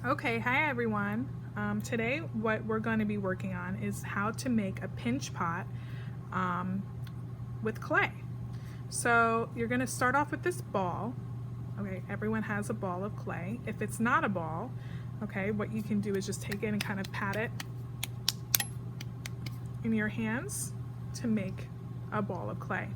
Okay, hi everyone. Today what we're going to be working on is how to make a pinch pot um, with clay. So you're going to start off with this ball. Okay, everyone has a ball of clay. If it's not a ball, okay, what you can do is just take it and kind of pat it in your hands to make a ball of clay.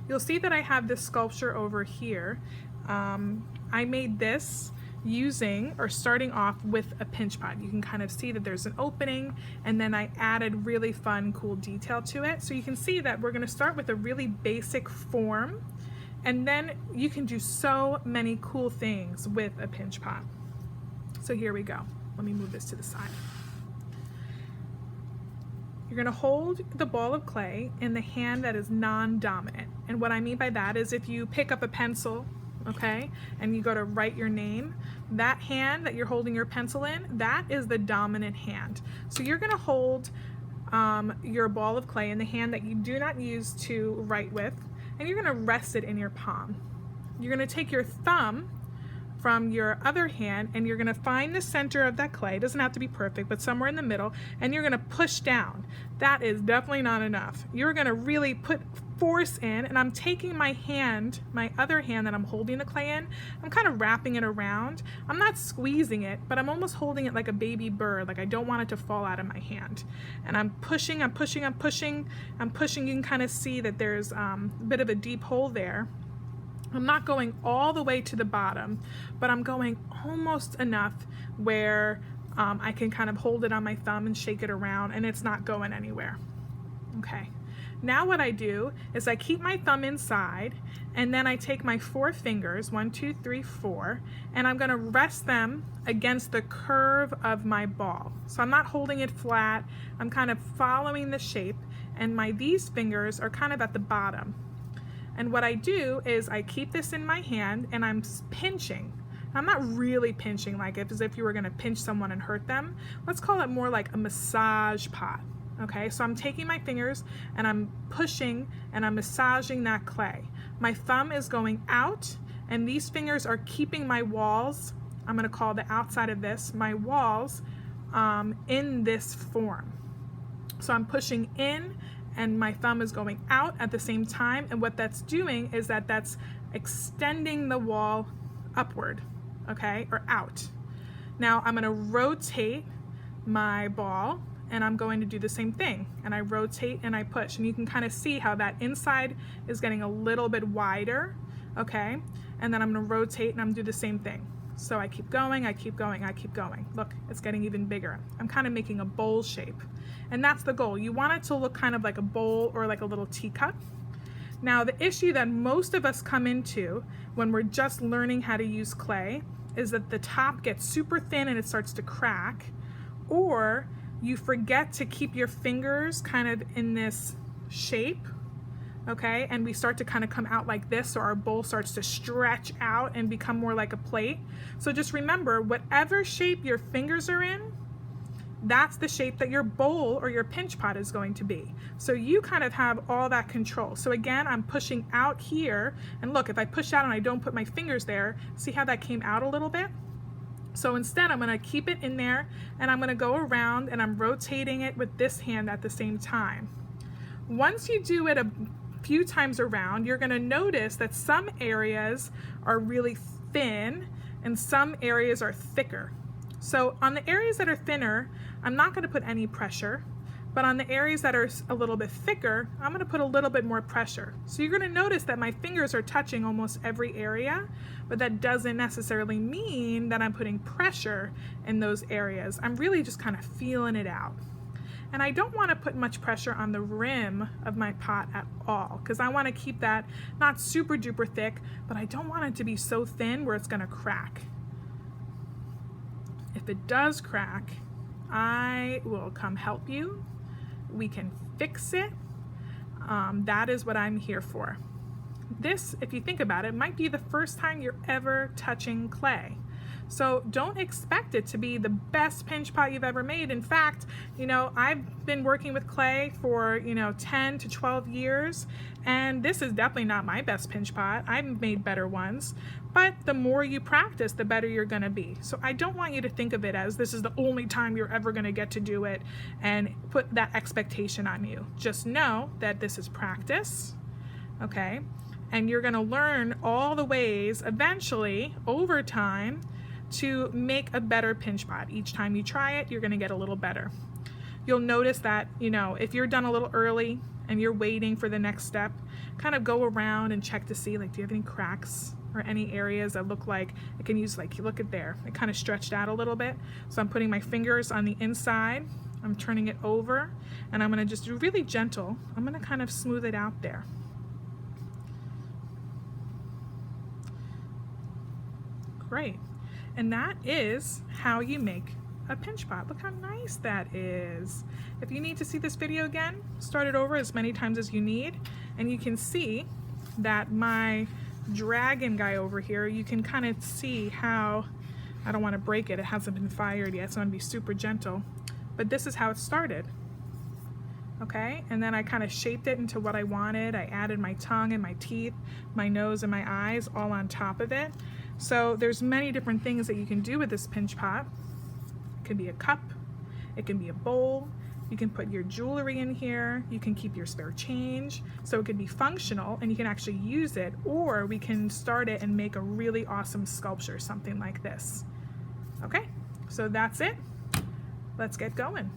You'll see that I have this sculpture over here. I made this using or starting off with a pinch pot. You can kind of see that there's an opening, and then I added really fun, cool detail to it. So you can see that we're going to start with a really basic form, and then you can do so many cool things with a pinch pot. So here we go. Let me move this to the side. You're going to hold the ball of clay in the hand that is non-dominant. And what I mean by that is if you pick up a pencil, okay, and you go to write your name, that hand that you're holding your pencil in, that is the dominant hand. So you're going to hold your ball of clay in the hand that you do not use to write with, and you're going to rest it in your palm. You're going to take your thumb from your other hand, and you're going to find the center of that clay. It doesn't have to be perfect, but somewhere in the middle, and you're going to push down. That is definitely not enough. You're going to really put force in, and I'm taking my hand, my other hand that I'm holding the clay in, I'm kind of wrapping it around. I'm not squeezing it, but I'm almost holding it like a baby bird, like I don't want it to fall out of my hand. And I'm pushing, I'm pushing, I'm pushing, I'm pushing. You can kind of see that there's a bit of a deep hole there. I'm not going all the way to the bottom, but I'm going almost enough where I can kind of hold it on my thumb and shake it around, and it's not going anywhere. Okay. Now what I do is I keep my thumb inside, and then I take my 4 fingers, 1, 2, 3, 4, and I'm going to rest them against the curve of my ball. So I'm not holding it flat. I'm kind of following the shape, and these fingers are kind of at the bottom. And what I do is I keep this in my hand and I'm pinching. I'm not really pinching like as if you were going to pinch someone and hurt them. Let's call it more like a massage pot. Okay, so I'm taking my fingers and I'm pushing and I'm massaging that clay. My thumb is going out, and these fingers are keeping my walls, I'm going to call the outside of this, my walls in this form. So I'm pushing in, and my thumb is going out at the same time, and what that's doing is that's extending the wall upward, okay, or out. Now I'm going to rotate my ball, and I'm going to do the same thing, and I rotate and I push, and you can kind of see how that inside is getting a little bit wider, okay, and then I'm going to rotate and I'm do the same thing. So I keep going, I keep going, I keep going. Look, it's getting even bigger. I'm kind of making a bowl shape. And that's the goal. You want it to look kind of like a bowl or like a little teacup. Now, the issue that most of us come into when we're just learning how to use clay is that the top gets super thin and it starts to crack, or you forget to keep your fingers kind of in this shape, okay, and we start to kind of come out like this, so our bowl starts to stretch out and become more like a plate. So just remember, whatever shape your fingers are in, that's the shape that your bowl or your pinch pot is going to be. So you kind of have all that control. So again, I'm pushing out here, and look, if I push out and I don't put my fingers there, see how that came out a little bit? So instead, I'm going to keep it in there, and I'm going to go around and I'm rotating it with this hand at the same time. Once you do it a few times around, you're going to notice that some areas are really thin and some areas are thicker. So on the areas that are thinner, I'm not going to put any pressure, but on the areas that are a little bit thicker, I'm going to put a little bit more pressure. So you're going to notice that my fingers are touching almost every area, but that doesn't necessarily mean that I'm putting pressure in those areas. I'm really just kind of feeling it out. And I don't want to put much pressure on the rim of my pot at all, because I want to keep that not super duper thick, but I don't want it to be so thin where it's going to crack. If it does crack, I will come help you. We can fix it. That is what I'm here for. This, if you think about it, might be the first time you're ever touching clay. So don't expect it to be the best pinch pot you've ever made. In fact, I've been working with clay for, 10 to 12 years, and this is definitely not my best pinch pot. I've made better ones, But the more you practice, the better you're going to be. So I don't want you to think of it as this is the only time you're ever going to get to do it and put that expectation on you. Just know that this is practice, okay? And you're going to learn all the ways eventually over time to make a better pinch pot. Each time you try it, you're going to get a little better. You'll notice that, you know, if you're done a little early and you're waiting for the next step, kind of go around and check to see, like, do you have any cracks or any areas that look like it can use, like, look at there, it kind of stretched out a little bit. So I'm putting my fingers on the inside, I'm turning it over, and I'm going to just do really gentle. I'm going to kind of smooth it out there. Great. And that is how you make a pinch pot. Look how nice that is. If you need to see this video again, start it over as many times as you need, and you can see that my dragon guy over here, you can kind of see how, I don't want to break it, it hasn't been fired yet, so I'm going to be super gentle, but this is how it started. Okay, and then I kind of shaped it into what I wanted. I added my tongue and my teeth, my nose and my eyes all on top of it. So there's many different things that you can do with this pinch pot. It can be a cup, it can be a bowl, you can put your jewelry in here, you can keep your spare change, so it could be functional and you can actually use it, or we can start it and make a really awesome sculpture, something like this. Okay, so that's it. Let's get going.